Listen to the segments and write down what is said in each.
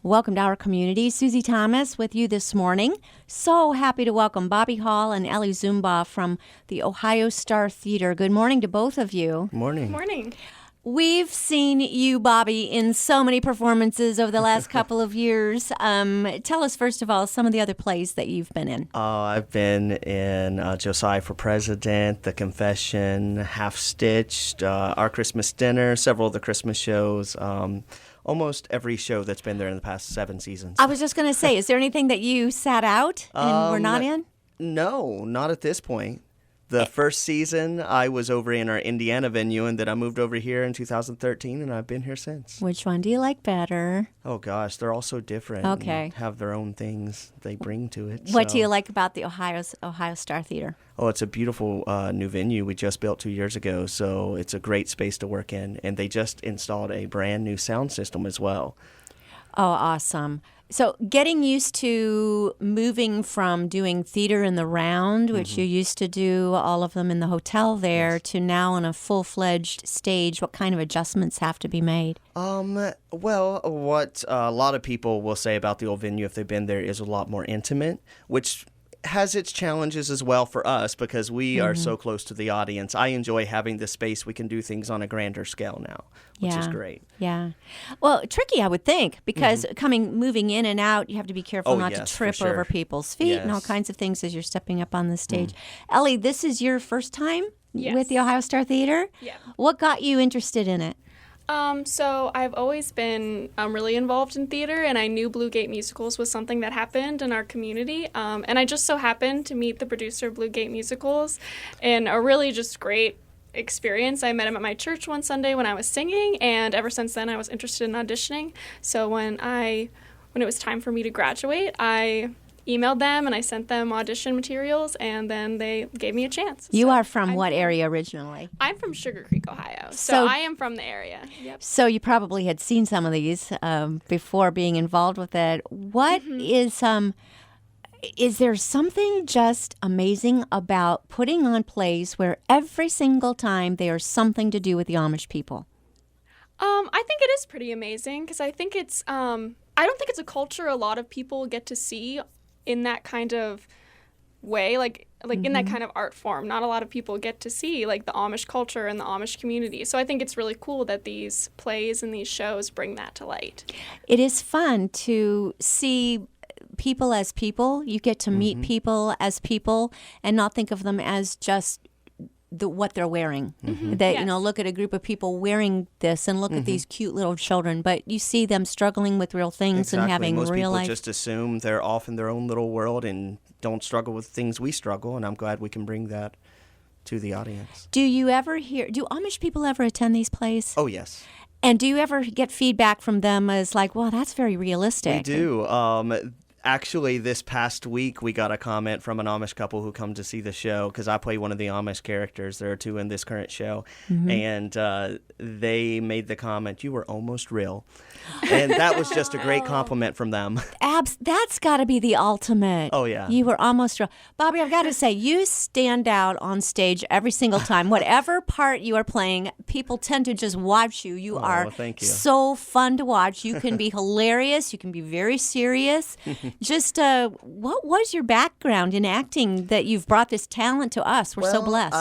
Welcome to our community. Susie Thomas with you this morning. So happy to welcome Bobby Hall and Ellie Zumba from the Ohio Star Theater. Good morning to both of you. Morning. Morning. We've seen you, Bobby, in so many performances over the last couple of years. Tell us, first of all, some of the other plays that you've been in. I've been in Josiah for President, The Confession, Half Stitched, Our Christmas Dinner, several of the Christmas shows, almost every show that's been there in the past 7 seasons. I was just going to say, is there anything that you sat out and were not in? No, not at this point. The first season, I was over in our Indiana venue, and then I moved over here in 2013, and I've been here since. Which one do you like better? Oh, gosh, they're all so different. Okay. And have their own things they bring to it. What do you like about the Ohio Star Theater? Oh, it's a beautiful new venue we just built 2 years ago, so it's a great space to work in. And they just installed a brand new sound system as well. Oh, awesome. So getting used to moving from doing theater in the round, which you used to do all of them in the hotel there, to now on a full-fledged stage, what kind of adjustments have to be made? Well, what a lot of people will say about the old venue, if they've been there, is a lot more intimate, which has its challenges as well for us because we are so close to the audience. I enjoy having the space. We can do things on a grander scale now, which is great. Yeah. Well, tricky, I would think, because moving in and out, you have to be careful not to trip over people's feet and all kinds of things as you're stepping up on the stage. Ellie, this is your first time with the Ohio Star Theater? Yeah. What got you interested in it? So I've always been really involved in theater, and I knew Blue Gate Musicals was something that happened in our community. And I just so happened to meet the producer of Blue Gate Musicals in a really just great experience. I met him at my church one Sunday when I was singing, and ever since then I was interested in auditioning. So when it was time for me to graduate, I emailed them and I sent them audition materials, and then they gave me a chance. You are from what area originally? I'm from Sugar Creek, Ohio, so I am from the area. Yep. So you probably had seen some of these before being involved with it. What is there something just amazing about putting on plays where every single time there's something to do with the Amish people? I think it is pretty amazing because I think it's I don't think it's a culture a lot of people get to see in that kind of way, like in that kind of art form. Not a lot of people get to see like the Amish culture and the Amish community. So I think it's really cool that these plays and these shows bring that to light. It is fun to see people as people. You get to meet people as people and not think of them as just what they're wearing. That look at a group of people wearing this and look at these cute little children, but you see them struggling with real things and having Most real life. Most people just assume they're off in their own little world and don't struggle with things we struggle, and I'm glad we can bring that to the audience. Do Amish people ever attend these plays? Oh, yes. And do you ever get feedback from them as like, well, that's very realistic? We do. Actually, this past week, we got a comment from an Amish couple who come to see the show because I play one of the Amish characters. There are 2 in this current show. And they made the comment, "You were almost real." And that was just a great compliment from them. That's got to be the ultimate. Oh, yeah. You were almost real. Bobby, I've got to say, you stand out on stage every single time. Whatever part you are playing, people tend to just watch you. You are thank you. so fun to watch. You can be hilarious. You can be very serious. Just what was your background in acting that you've brought this talent to us? We're so blessed.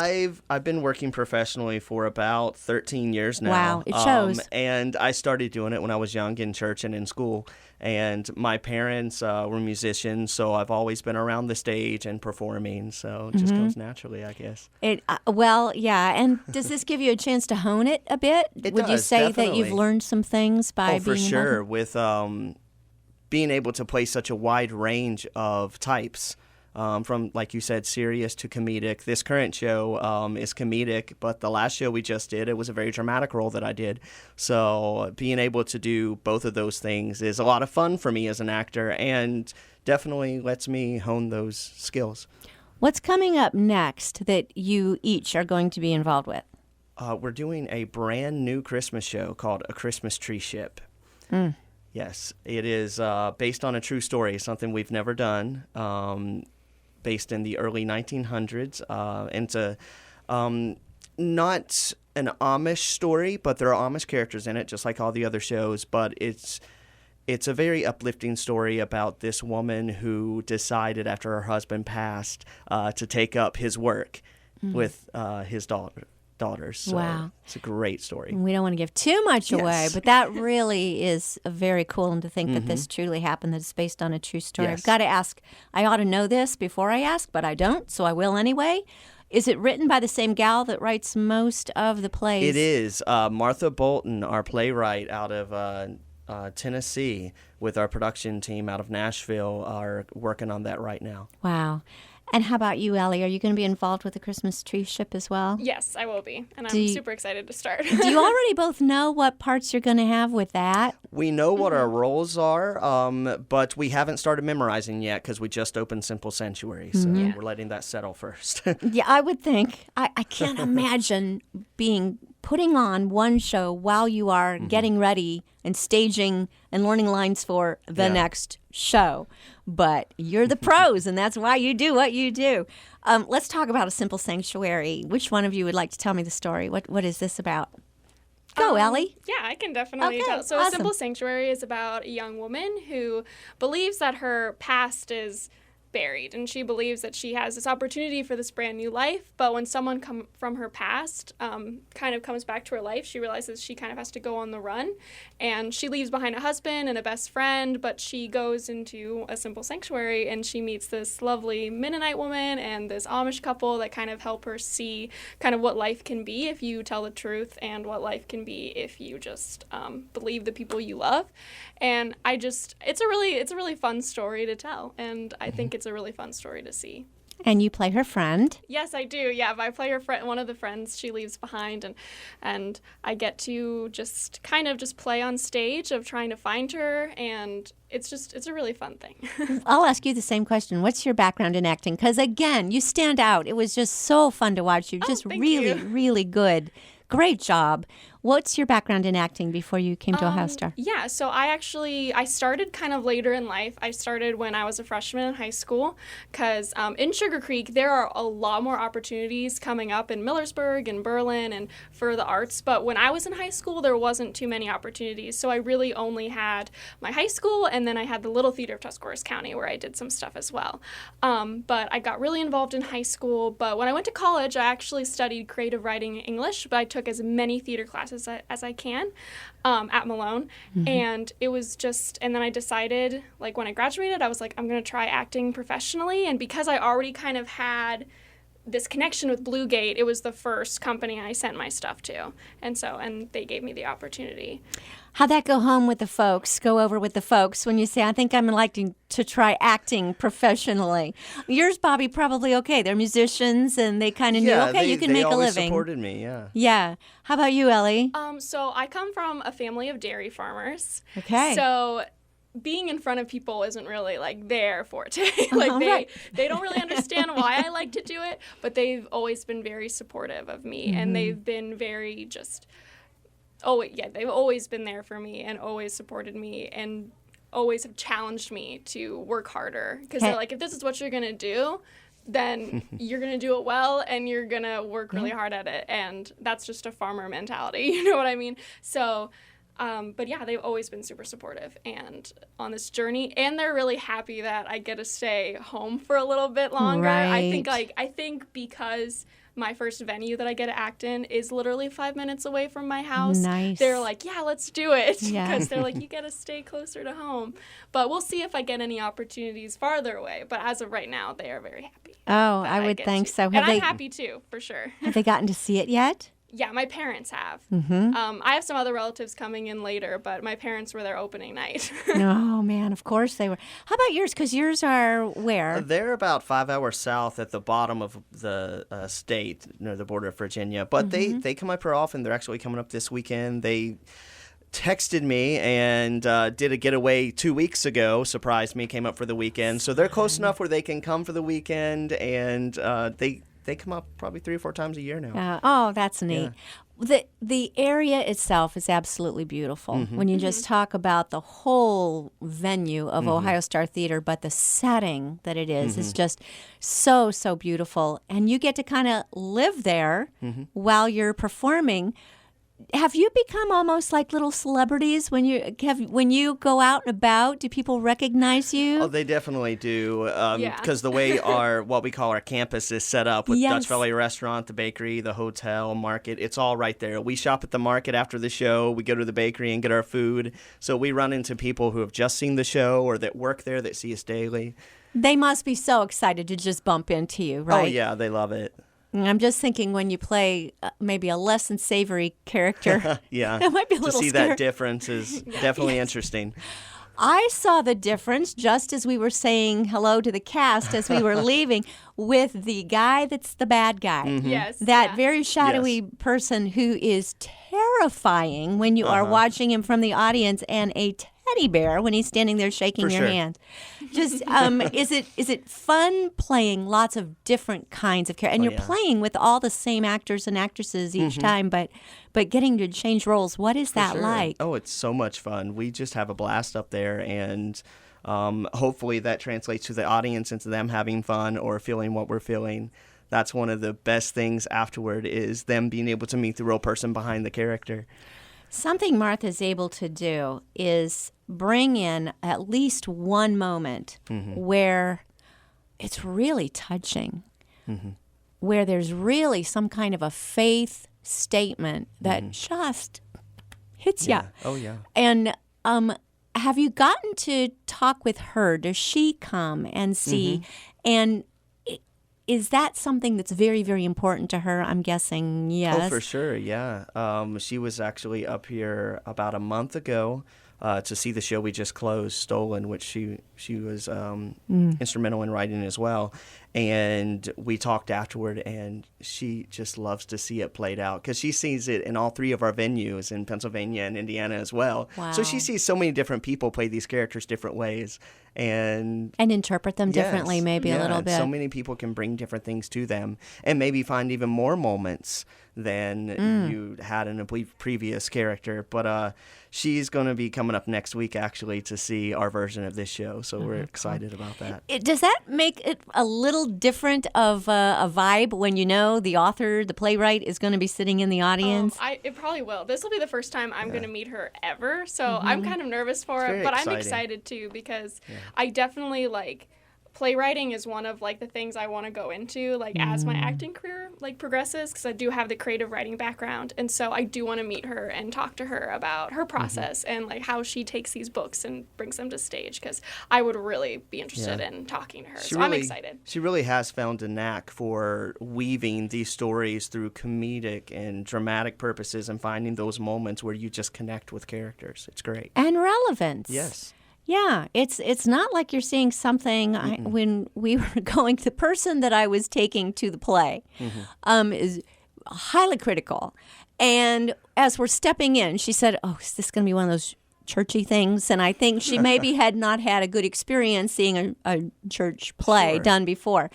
I've been working professionally for about 13 years now. Wow, it shows. And I started doing it when I was young in church and in school. And my parents were musicians, so I've always been around the stage and performing. So it just comes naturally, I guess. And does this give you a chance to hone it a bit? Would you say that you've learned some things by being for sure. With being able to play such a wide range of types, from, like you said, serious to comedic. This current show is comedic, but the last show we just did, it was a very dramatic role that I did. So being able to do both of those things is a lot of fun for me as an actor and definitely lets me hone those skills. What's coming up next that you each are going to be involved with? We're doing a brand new Christmas show called A Christmas Tree Ship. Yes, it is based on a true story, something we've never done, based in the early 1900s. And it's not an Amish story, but there are Amish characters in it, just like all the other shows. But it's it's a very uplifting story about this woman who decided after her husband passed to take up his work with his daughters. So wow. It's a great story. We don't want to give too much away, Yes. but that really is very cool. And to think that this truly happened, that it's based on a true story. Yes. I've got to ask, I ought to know this before I ask, but I don't, so I will anyway. Is it written by the same gal that writes most of the plays? It is. Martha Bolton, our playwright out of Tennessee, with our production team out of Nashville, are working on that right now. Wow. And how about you, Ellie? Are you going to be involved with the Christmas tree ship as well? Yes, I will be, and I'm super excited to start. Do you already both know what parts you're going to have with that? We know what our roles are, but we haven't started memorizing yet because we just opened Simple Sanctuary, so we're letting that settle first. Yeah, I would think. I can't imagine putting on one show while you are getting ready and staging and learning lines for the next show. But you're the pros, and that's why you do what you do. Let's talk about A Simple Sanctuary. Which one of you would like to tell me the story? What is this about? Go, Ellie. Yeah, I can definitely tell. So awesome. A Simple Sanctuary is about a young woman who believes that her past is buried, and she believes that she has this opportunity for this brand new life, but when someone from her past kind of comes back to her life, she realizes she kind of has to go on the run, and she leaves behind a husband and a best friend, but she goes into a simple sanctuary and she meets this lovely Mennonite woman and this Amish couple that kind of help her see kind of what life can be if you tell the truth, and what life can be if you just believe the people you love. And it's a really fun story to tell, and I think it's a really fun story to see. And you play her friend. Yes, I do. Yeah, I play her friend, one of the friends she leaves behind, and I get to just kind of just play on stage of trying to find her, and it's a really fun thing. I'll ask you the same question. What's your background in acting? Because again, you stand out. It was just so fun to watch you. Just really, really good. Great job. What's your background in acting before you came to Ohio Star? Yeah, so I started kind of later in life. I started when I was a freshman in high school, because in Sugar Creek, there are a lot more opportunities coming up in Millersburg and Berlin and for the arts. But when I was in high school, there wasn't too many opportunities. So I really only had my high school, and then I had the Little Theater of Tuscarawas County where I did some stuff as well. But I got really involved in high school. But when I went to college, I actually studied creative writing and English, but I took as many theater classes as I can at Malone. And it was and then I decided, like, when I graduated, I was like, I'm going to try acting professionally. And because I already kind of had this connection with Blue Gate, it was the first company I sent my stuff to. And they gave me the opportunity. How'd that go over with the folks when you say, I think I'm liking to try acting professionally? Yours, Bobby, probably okay. They're musicians, and they kind of knew, you can make a living. They always supported me, yeah. Yeah. How about you, Ellie? So I come from a family of dairy farmers. Okay. So being in front of people isn't really like their forte. They don't really understand why I like to do it, but they've always been very supportive of me, and they've been very they've always been there for me and always supported me and always have challenged me to work harder, because they're like, if this is what you're gonna do, then you're going to do it well, and you're going to work really hard at it. And that's just a farmer mentality, you know what I mean? So, but yeah, they've always been super supportive and on this journey, and they're really happy that I get to stay home for a little bit longer. Right. I think because my first venue that I get to act in is literally 5 minutes away from my house. Nice. They're like, yeah, let's do it. Yeah. Because they're like, you got to stay closer to home. But we'll see if I get any opportunities farther away. But as of right now, they are very happy. Oh, I would think so. I'm happy too, for sure. Have they gotten to see it yet? Yeah, my parents have. I have some other relatives coming in later, but my parents were there opening night. Oh, man, of course they were. How about yours? Because yours are where? They're about 5 hours south at the bottom of the state, near the border of Virginia. But they come up here often. They're actually coming up this weekend. They texted me and did a getaway 2 weeks ago, surprised me, came up for the weekend. So they're close enough where they can come for the weekend, and they come up probably 3 or 4 times a year now. Oh, that's neat. Yeah. The area itself is absolutely beautiful. When you just talk about the whole venue of Ohio Star Theater, but the setting that it is just so, so beautiful. And you get to kind of live there while you're performing. have you become almost like little celebrities when you go out and about? Do people recognize you? Oh, they definitely do. Yeah. Because the way what we call our campus is set up with Yes. Dutch Valley Restaurant, the bakery, the hotel, market, it's all right there. We shop at the market after the show. We go to the bakery and get our food. So we run into people who have just seen the show or that work there that see us daily. They must be so excited to just bump into you, right? Oh, yeah, they love it. I'm just thinking when you play maybe a less than savory character. Yeah. It might be a to little see scary. that difference is definitely interesting. I saw the difference just as we were saying hello to the cast as we were leaving with the guy that's the bad guy. Yes. That yeah. very shadowy person who is terrifying when you are watching him from the audience, and a teddy bear when he's standing there shaking For your sure. hand. Just is it fun playing lots of different kinds of characters, and you're yeah. playing with all the same actors and actresses each time, but getting to change roles. What is that Sure. like? Oh, it's so much fun. We just have a blast up there, and hopefully that translates to the audience and to them having fun or feeling what we're feeling. That's one of the best things afterward is them being able to meet the real person behind the character. Something Martha's able to do is bring in at least one moment where it's really touching, where there's really some kind of a faith statement that just hits you. Oh, yeah. And have you gotten to talk with her? Does she come and see? And is that something that's very, very important to her? I'm guessing yes. Oh, for sure, yeah. She was actually up here about a month ago to see the show we just closed, Stolen, which she was instrumental in writing as well. And we talked afterward, and she just loves to see it played out because she sees it in all three of our venues in Pennsylvania and Indiana as well. Wow. So she sees so many different people play these characters different ways. And interpret them differently, yes, maybe a little bit. So many people can bring different things to them and maybe find even more moments than you had in a previous character. But she's going to be coming up next week, actually, to see our version of this show. So we're excited about that. Does that make it a little different of a vibe when you know the author, the playwright, is going to be sitting in the audience? It probably will. This will be the first time I'm going to meet her ever, so I'm kind of nervous for it, but I'm excited too because I definitely playwriting is one of the things I want to go into as my acting career progresses because I do have the creative writing background, and so I do want to meet her and talk to her about her process and how she takes these books and brings them to stage because I would really be interested in talking to her. I'm excited. She really has found a knack for weaving these stories through comedic and dramatic purposes and finding those moments where you just connect with characters. It's great. And relevance. Yes. Yeah, it's not like you're seeing something. When we were going, the person that I was taking to the play is highly critical. And as we're stepping in, she said, "Oh, is this going to be one of those churchy things?" And I think she maybe had not had a good experience seeing a church play done before.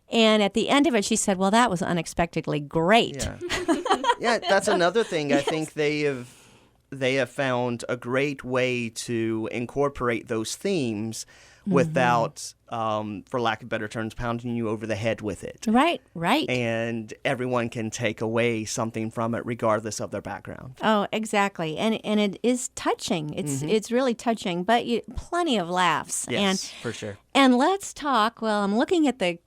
And at the end of it, she said, "Well, that was unexpectedly great." Yeah, yeah, that's another thing. I think they have found a great way to incorporate those themes without, for lack of better terms, pounding you over the head with it. Right. And everyone can take away something from it regardless of their background. Oh, exactly. And it is touching. It's really touching, but plenty of laughs. Yes, for sure. And let's talk. Well, I'm looking at the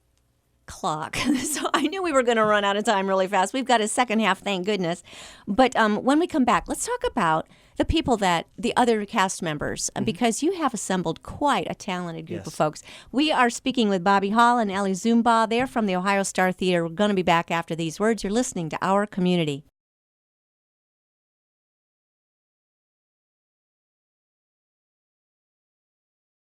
clock. So I knew we were going to run out of time really fast. We've got a second half, thank goodness. But when we come back, let's talk about the people the other cast members, because you have assembled quite a talented group of folks. We are speaking with Bobby Hall and Ellie Zumbaugh. They're from the Ohio Star Theater. We're going to be back after these words. You're listening to Our Community.